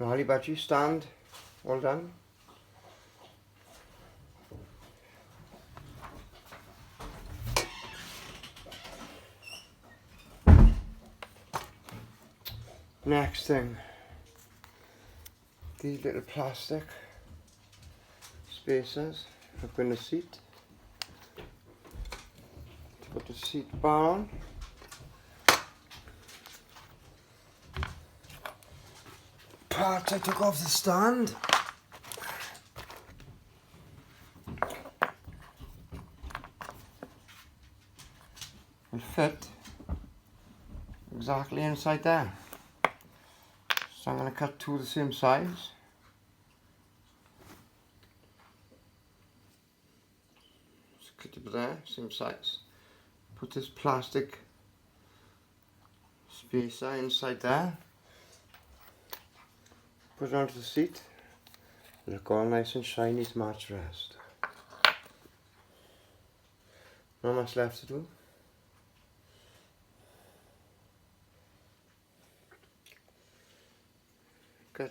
Raleigh budgie stand, all done. Next thing, these little plastic spacers up in the seat to put the seat bar on. Parts I took off the stand. Will fit exactly inside there. So I'm going to cut two the same size. Just cut it there, same size. Put this plastic spacer inside there. Put it onto the seat. Look all nice and shiny, smart dressed. Not much left to do. Good.